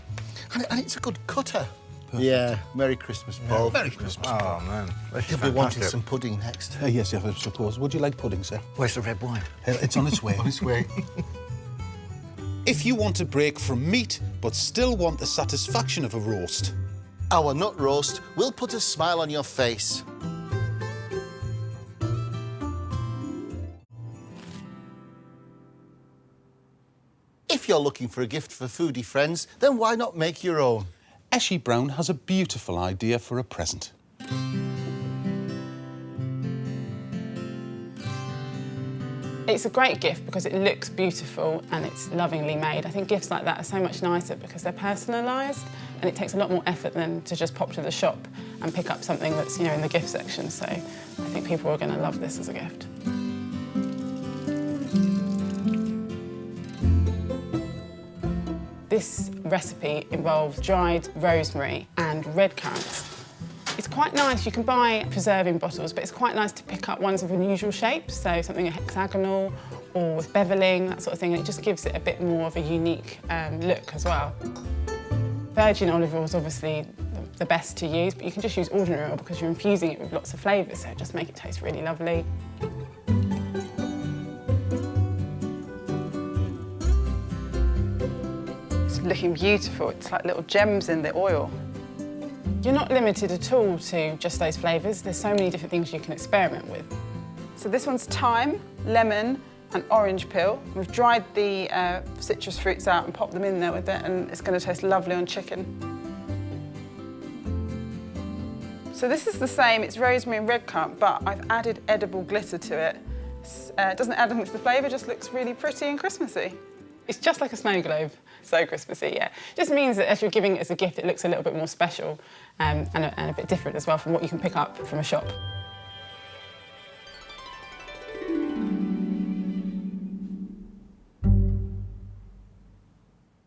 Speaker 2: and it's a good cutter. Yeah, Merry Christmas, Paul.
Speaker 1: Merry Christmas.
Speaker 5: Oh, man.
Speaker 2: You'll be wanting some pudding next.
Speaker 1: Yes, I suppose. Would you like pudding, sir?
Speaker 5: Where's the red wine?
Speaker 1: It's on its way.
Speaker 2: On its way.
Speaker 1: If you want a break from meat, but still want the satisfaction of a roast,
Speaker 2: Our nut roast will put a smile on your face. If you're looking for a gift for foodie friends, then why not make your own?
Speaker 1: Eshy Brown has a beautiful idea for a present.
Speaker 7: It's a great gift because it looks beautiful and it's lovingly made. I think gifts like that are so much nicer because they're personalised and it takes a lot more effort than to just pop to the shop and pick up something that's, you know, in the gift section. So I think people are going to love this as a gift. This recipe involves dried rosemary and red currants. It's quite nice. You can buy preserving bottles, but it's quite nice to pick up ones of unusual shapes, so something hexagonal or with beveling, that sort of thing, and it just gives it a bit more of a unique look as well. Virgin olive oil is obviously the best to use, but you can just use ordinary oil because you're infusing it with lots of flavours, so just make it taste really lovely.
Speaker 8: It's looking beautiful. It's like little gems in the oil.
Speaker 7: You're not limited at all to just those flavours. There's so many different things you can experiment with.
Speaker 8: So this one's thyme, lemon and orange peel. We've dried the citrus fruits out and popped them in there with it, and it's going to taste lovely on chicken. So this is the same, it's rosemary and red currant, but I've added edible glitter to it. It doesn't add anything to the flavour, just looks really pretty and Christmassy.
Speaker 7: It's just like a snow globe, so Christmassy, yeah. Just means that as you're giving it as a gift, it looks a little bit more special and a bit different as well from what you can pick up from a shop.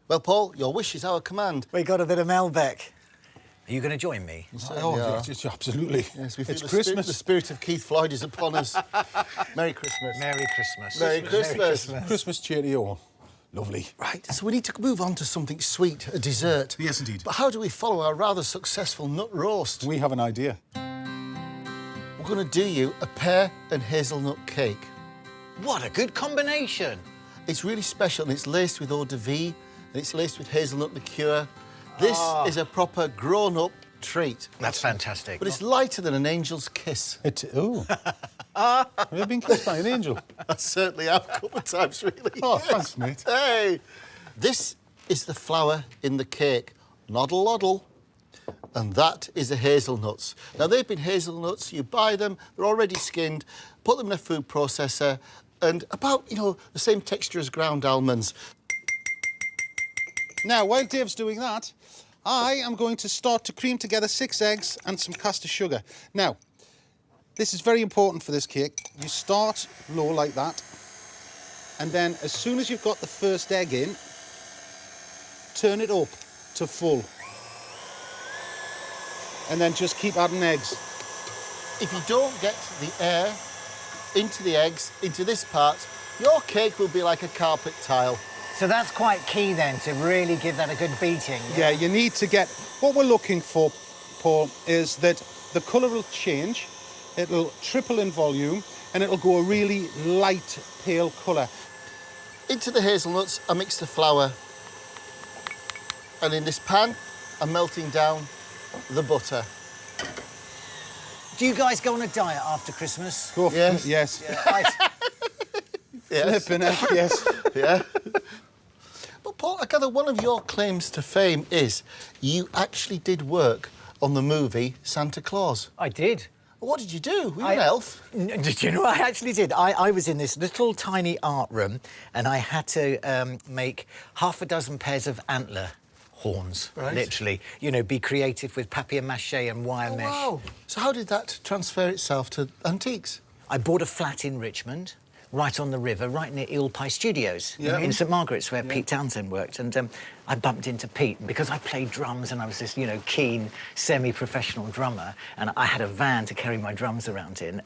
Speaker 2: Well, Paul, your wish is our command.
Speaker 5: We got a bit of Malbec. Are you going to join me?
Speaker 1: Oh, yes, absolutely.
Speaker 2: Yes, we feel
Speaker 1: It's
Speaker 2: the
Speaker 1: Christmas.
Speaker 2: The spirit of Keith Floyd is upon us. Merry Christmas.
Speaker 5: Merry Christmas.
Speaker 2: Merry Christmas.
Speaker 1: Christmas cheerio. Lovely.
Speaker 2: Right, so we need to move on to something sweet, a dessert.
Speaker 1: Yes, indeed.
Speaker 2: But how do we follow our rather successful nut roast?
Speaker 1: We have an idea.
Speaker 2: We're going to do you a pear and hazelnut cake.
Speaker 5: What a good combination.
Speaker 2: It's really special, and it's laced with eau de vie, and it's laced with hazelnut liqueur. This is a proper grown-up treat.
Speaker 5: That's fantastic.
Speaker 2: But it's lighter than an angel's kiss.
Speaker 1: Oh. Have you been kissed by an angel?
Speaker 2: I certainly have a couple of times, really.
Speaker 1: Oh, thanks, mate.
Speaker 2: Hey! This is the flour in the cake. Noddle, noddle. And that is the hazelnuts. Now, they've been hazelnuts. You buy them. They're already skinned. Put them in a food processor. And about, the same texture as ground almonds.
Speaker 1: Now, while Dave's doing that, I am going to start to cream together 6 eggs and some caster sugar. Now, this is very important for this cake. You start low like that, and then as soon as you've got the first egg in, turn it up to full. And then just keep adding eggs.
Speaker 2: If you don't get the air into the eggs, into this part, your cake will be like a carpet tile.
Speaker 5: So that's quite key then, to really give that a good beating.
Speaker 1: Yeah, you need to get... What we're looking for, Paul, is that the colour will change, it'll triple in volume, and it'll go a really light, pale colour.
Speaker 2: Into the hazelnuts, I mix the flour. And in this pan, I'm melting down the butter.
Speaker 5: Do you guys go on a diet after Christmas?
Speaker 1: Go for
Speaker 2: Yes.
Speaker 1: it, yes.
Speaker 2: Yes.
Speaker 1: Flipping heck, yes.
Speaker 2: Yeah. But Paul, I gather one of your claims to fame is you actually did work on the movie Santa Claus.
Speaker 5: I did.
Speaker 2: What did you do? Were you an elf?
Speaker 5: Did you know I actually did? I was in this little tiny art room and I had to make half a dozen pairs of antler horns,
Speaker 2: Right.
Speaker 5: literally. Be creative with papier-mâché and wire mesh.
Speaker 2: Wow. So how did that transfer itself to antiques?
Speaker 5: I bought a flat in Richmond, right on the river, right near Eel Pie Studios
Speaker 2: Yeah.
Speaker 5: in St Margaret's, where Pete Townsend worked. And I bumped into Pete, and because I played drums and I was this, keen, semi-professional drummer, and I had a van to carry my drums around in,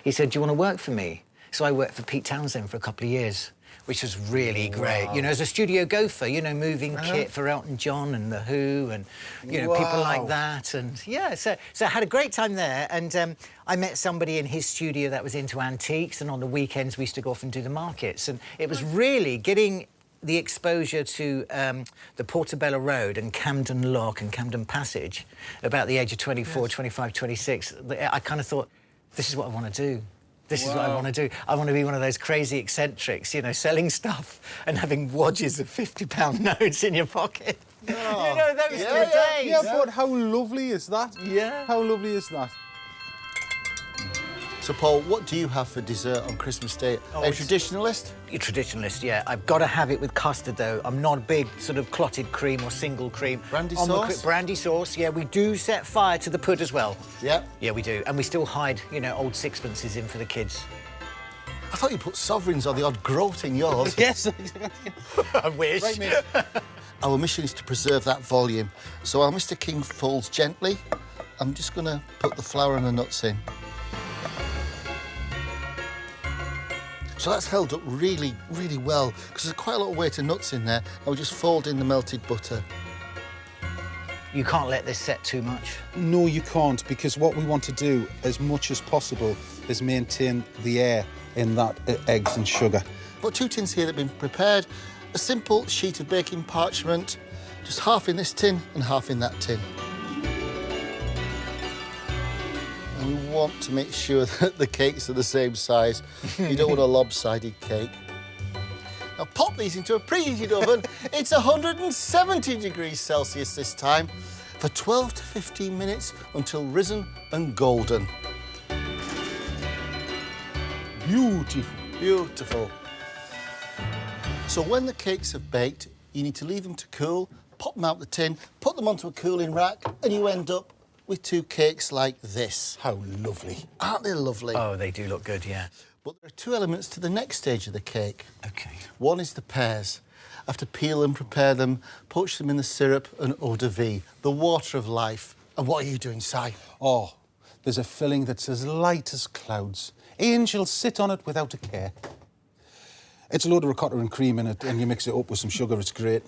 Speaker 5: he said, "Do you want to work for me?" So I worked for Pete Townsend for a couple of years, which was really great. As a studio gopher, moving kit for Elton John and The Who and, people like that. And, yeah, so I had a great time there. And I met somebody in his studio that was into antiques, and on the weekends we used to go off and do the markets. And it was really getting the exposure to the Portobello Road and Camden Lock and Camden Passage about the age of 24, 25, 26. I kind of thought, this is what I want to do. This is what I want to do. I want to be one of those crazy eccentrics, selling stuff and having wadges of £50 notes in your pocket.
Speaker 1: Oh.
Speaker 5: Those were days.
Speaker 1: Yeah, but how lovely is that?
Speaker 5: Yeah.
Speaker 1: How lovely is that?
Speaker 2: So, Paul, what do you have for dessert on Christmas Day? A traditionalist?
Speaker 5: A traditionalist, yeah. I've got to have it with custard, though. I'm not a big sort of clotted cream or single cream.
Speaker 2: Brandy
Speaker 5: On the
Speaker 2: sauce?
Speaker 5: brandy sauce, yeah. We do set fire to the pud as well.
Speaker 2: Yeah.
Speaker 5: Yeah, we do. And we still hide, old sixpences in for the kids.
Speaker 2: I thought you put sovereigns or the odd groat in yours.
Speaker 1: Yes.
Speaker 5: I wish.
Speaker 1: Right, mate.
Speaker 2: Our mission is to preserve that volume. So while Mr. King folds gently, I'm just going to put the flour and the nuts in. So that's held up really, really well, because there's quite a lot of weight of nuts in there. I'll just fold in the melted butter.
Speaker 5: You can't let this set too much.
Speaker 1: No, you can't, because what we want to do as much as possible is maintain the air in that eggs and sugar.
Speaker 2: I've got 2 tins here that have been prepared. A simple sheet of baking parchment, just half in this tin and half in that tin. And we want to make sure that the cakes are the same size. You don't want a lopsided cake. Now pop these into a preheated oven. It's 170 degrees Celsius this time for 12 to 15 minutes until risen and golden. Beautiful, beautiful. So when the cakes have baked, you need to leave them to cool, pop them out the tin, put them onto a cooling rack, and you end up with 2 cakes like this.
Speaker 1: How lovely.
Speaker 2: Aren't they lovely?
Speaker 5: Oh, they do look good, yeah.
Speaker 2: But there are 2 elements to the next stage of the cake.
Speaker 5: OK.
Speaker 2: One is the pears. I have to peel them, prepare them, poach them in the syrup and eau de vie, the water of life. And what are you doing, Si?
Speaker 1: Oh, there's a filling that's as light as clouds. Angels sit on it without a care. It's a load of ricotta and cream in it, and you mix it up with some sugar. It's great.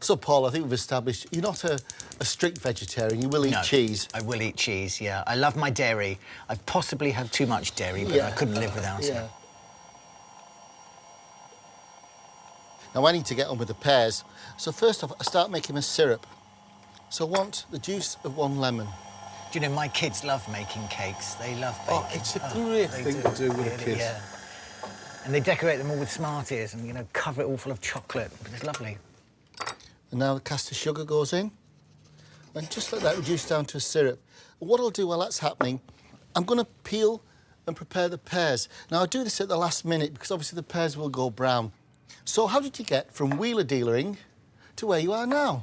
Speaker 2: So, Paul, I think we've established you're not a strict vegetarian. You will eat cheese.
Speaker 5: I will eat cheese, yeah. I love my dairy. I possibly have too much dairy, but I couldn't live without it.
Speaker 2: Now, I need to get on with the pears. So, first off, I start making a syrup. So, I want the juice of 1 lemon.
Speaker 5: Do you know, my kids love making cakes. They love baking.
Speaker 1: Oh, it's a great thing to do with the kids.
Speaker 5: Yeah. And they decorate them all with Smarties and, you know, cover it all full of chocolate. It's lovely.
Speaker 2: And now the caster sugar goes in. And just let that reduce down to a syrup. And what I'll do while that's happening, I'm going to peel and prepare the pears. Now, I do this at the last minute because obviously the pears will go brown. So how did you get from wheeler-dealering to where you are now?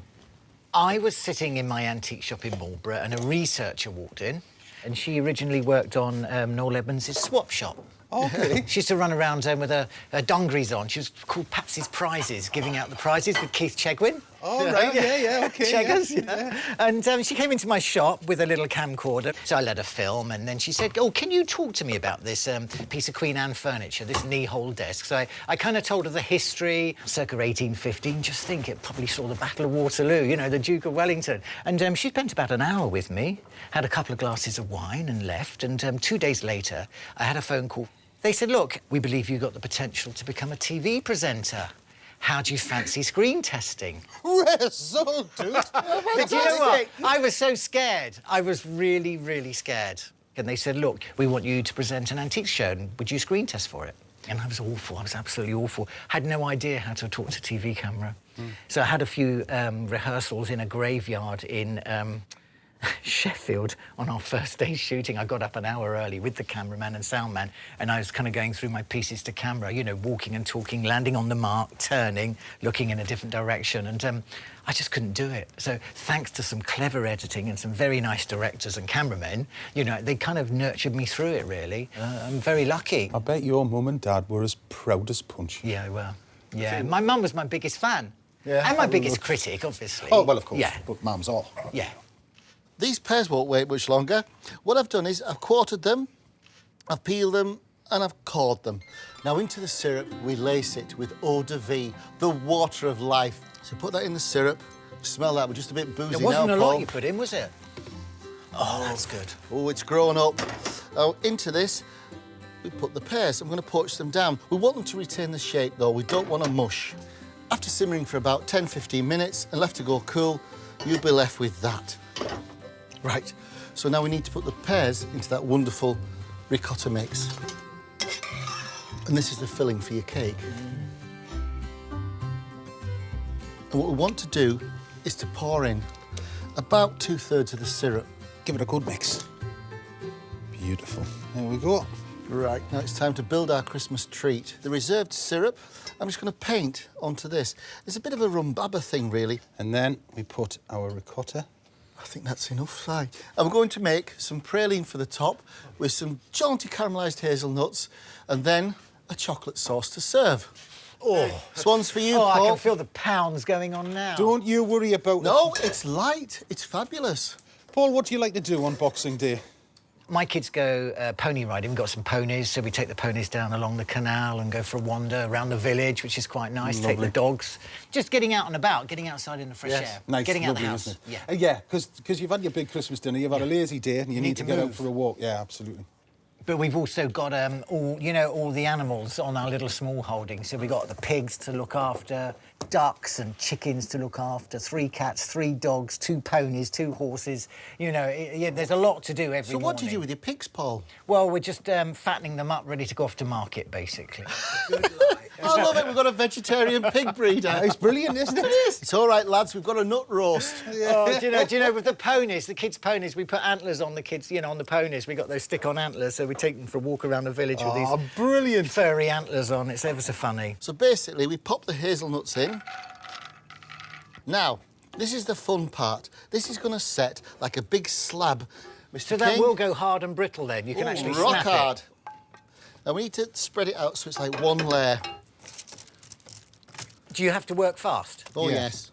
Speaker 5: I was sitting in my antique shop in Marlborough and a researcher walked in, and she originally worked on Noel Edmonds' swap shop.
Speaker 1: OK.
Speaker 5: She used to run around with her dungarees on. She was called Patsy's Prizes, giving out the prizes with Keith Chegwin.
Speaker 1: Oh, right, yeah, OK.
Speaker 5: Cheggers, yeah. And she came into my shop with a little camcorder. So I let her film, and then she said, oh, can you talk to me about this piece of Queen Anne furniture, this knee-hole desk? So I kind of told her the history, circa 1815. Just think, it probably saw the Battle of Waterloo, you know, the Duke of Wellington. And she spent about an hour with me, had a couple of glasses of wine and left. And 2 days later, I had a phone call. They said, look, we believe you've got the potential to become a TV presenter. How do you fancy screen testing?
Speaker 1: Result, dude.
Speaker 5: But you know what? I was so scared. I was really, really scared. And they said, look, we want you to present an antique show, and would you screen test for it? And I was awful. I was absolutely awful. Had no idea how to talk to TV camera. So I had a few rehearsals in a graveyard in Sheffield on our first day shooting. I got up an hour early with the cameraman and soundman, and I was kind of going through my pieces to camera, you know, walking and talking, landing on the mark, turning, looking in a different direction, and I just couldn't do it. So thanks to some clever editing and some very nice directors and cameramen, you know, they kind of nurtured me through it, really. I'm very lucky.
Speaker 1: I bet your mum and dad were as proud as punch.
Speaker 5: Yeah, well, yeah. My mum was my biggest fan.
Speaker 2: Yeah.
Speaker 5: And my biggest critic, obviously.
Speaker 1: Oh, well, of course.
Speaker 5: Yeah.
Speaker 1: But mums are.
Speaker 5: Yeah.
Speaker 2: These pears won't wait much longer. What I've done is I've quartered them, I've peeled them, and I've cored them. Now, into the syrup, we lace it with eau de vie, the water of life. So put that in the syrup. Smell that, we're just a bit boozy now,
Speaker 5: There wasn't a
Speaker 2: Paul.
Speaker 5: lot you put in, was it? Oh, that's good.
Speaker 2: Oh, it's grown up. Now, into this, we put the pears. I'm going to poach them down. We want them to retain the shape, though. We don't want to mush. After simmering for about 10-15 minutes and left to go cool, you'll be left with that. Right, so now we need to put the pears into that wonderful ricotta mix. And this is the filling for your cake. And what we want to do is to pour in about 2/3 of the syrup.
Speaker 1: Give it a good mix. Beautiful. There we go.
Speaker 2: Right, now it's time to build our Christmas treat. The reserved syrup, I'm just going to paint onto this. It's a bit of a rumbaba thing, really.
Speaker 1: And then we put our ricotta.
Speaker 2: I think that's enough, Si. And we're going to make some praline for the top with some jaunty caramelised hazelnuts and then a chocolate sauce to serve. Oh, swans for you,
Speaker 5: Oh, I
Speaker 2: Paul.
Speaker 5: can feel the pounds going on now.
Speaker 1: Don't you worry about
Speaker 2: No,
Speaker 1: it.
Speaker 2: it's light. It's fabulous.
Speaker 1: Paul, what do you like to do on Boxing Day?
Speaker 5: My kids go pony riding. We've got some ponies, so we take the ponies down along the canal and go for a wander around the village, which is quite nice. Take the dogs. Just getting out and about, getting outside in the fresh air.
Speaker 1: Nice,
Speaker 5: Getting out the
Speaker 1: lovely,
Speaker 5: house.
Speaker 1: isn't it?
Speaker 5: Yeah.
Speaker 1: Yeah, because you've had your big Christmas dinner, you've had a lazy day, and you need to get out
Speaker 5: move.
Speaker 1: for a walk. Yeah, absolutely.
Speaker 5: But we've also got all the animals on our little small holding. So we've got the pigs to look after, ducks and chickens to look after, 3 cats, 3 dogs, 2 ponies, 2 horses. You know, there's a lot to do every morning.
Speaker 2: So what do you do with your pigs, Paul?
Speaker 5: Well, we're just fattening them up, ready to go off to market, basically.
Speaker 2: I love it. We've got a vegetarian pig breeder.
Speaker 1: It's brilliant, isn't it?
Speaker 2: It's all right, lads. We've got a nut roast.
Speaker 5: Oh, do you know, with the ponies, the kids' ponies, we put antlers on the kids, on the ponies. We got those stick-on antlers, so we take them for a walk around the village with these
Speaker 1: brilliant.
Speaker 5: furry antlers on. It's ever so funny.
Speaker 2: So basically, we pop the hazelnuts in. Now, this is the fun part. This is going to set like a big slab. Mr.
Speaker 5: So that
Speaker 2: King,
Speaker 5: will go hard and brittle then. You can actually
Speaker 2: rock
Speaker 5: snap
Speaker 2: hard.
Speaker 5: it.
Speaker 2: And we need to spread it out so it's like one layer.
Speaker 5: Do you have to work fast?
Speaker 2: Oh, yes.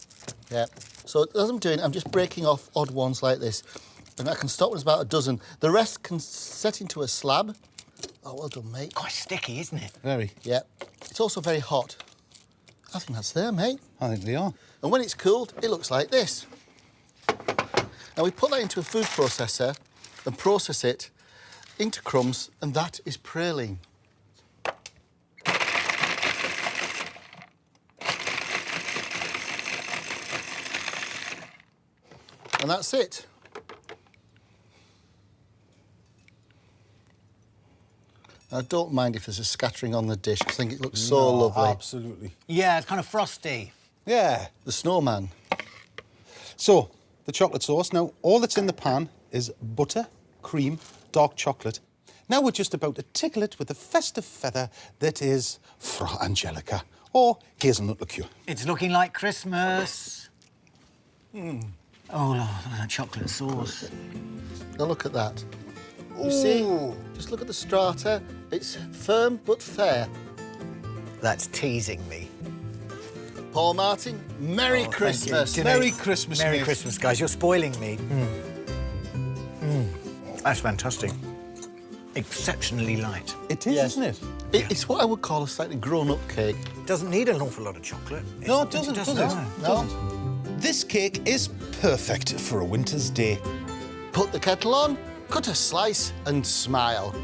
Speaker 2: Yeah. So as I'm doing, I'm just breaking off odd ones like this. And I can stop when it's about a dozen. The rest can set into a slab. Oh, well done, mate.
Speaker 5: Quite sticky, isn't it?
Speaker 1: Very.
Speaker 2: Yeah. It's also very hot. I think that's there, mate.
Speaker 1: I think they are.
Speaker 2: And when it's cooled, it looks like this. Now we put that into a food processor and process it into crumbs, and that is praline. And that's it. I don't mind if there's a scattering on the dish, 'cause I think it looks so lovely.
Speaker 1: Absolutely.
Speaker 5: Yeah, it's kind of frosty.
Speaker 1: Yeah.
Speaker 2: The snowman.
Speaker 1: So, the chocolate sauce. Now, all that's in the pan is butter, cream, dark chocolate. Now we're just about to tickle it with the festive feather that is Fra Angelica, or hazelnut liqueur.
Speaker 5: It's looking like Christmas. Oh, look at that chocolate sauce.
Speaker 2: Now look at that. You see? Just look at the strata. It's firm but fair.
Speaker 5: That's teasing me.
Speaker 2: Paul Martin, Merry
Speaker 5: thank you.
Speaker 2: Christmas.
Speaker 5: Do you know-
Speaker 1: Merry Christmas,
Speaker 5: Merry
Speaker 1: mate.
Speaker 5: Christmas, guys. You're spoiling me. That's fantastic. Exceptionally light.
Speaker 1: It is,
Speaker 2: Yes.
Speaker 1: isn't it?
Speaker 2: It's what I would call a slightly grown-up cake.
Speaker 5: Doesn't need an awful lot of chocolate.
Speaker 1: No, it doesn't, does it?
Speaker 2: No.
Speaker 1: This cake is perfect for a winter's day.
Speaker 2: Put the kettle on, cut a slice and smile.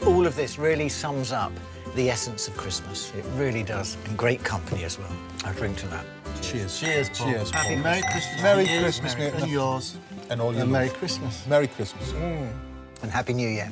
Speaker 5: All of this really sums up the essence of Christmas. It really does. And great company as well. I drink to that.
Speaker 1: Cheers.
Speaker 2: Cheers, Paul.
Speaker 1: Cheers, Paul.
Speaker 2: Merry Christmas.
Speaker 1: Merry
Speaker 2: to you,
Speaker 1: Christmas, mate.
Speaker 2: And yours.
Speaker 1: And all your
Speaker 2: And Merry
Speaker 1: love.
Speaker 2: Christmas.
Speaker 1: Merry Christmas.
Speaker 5: And Happy New Year.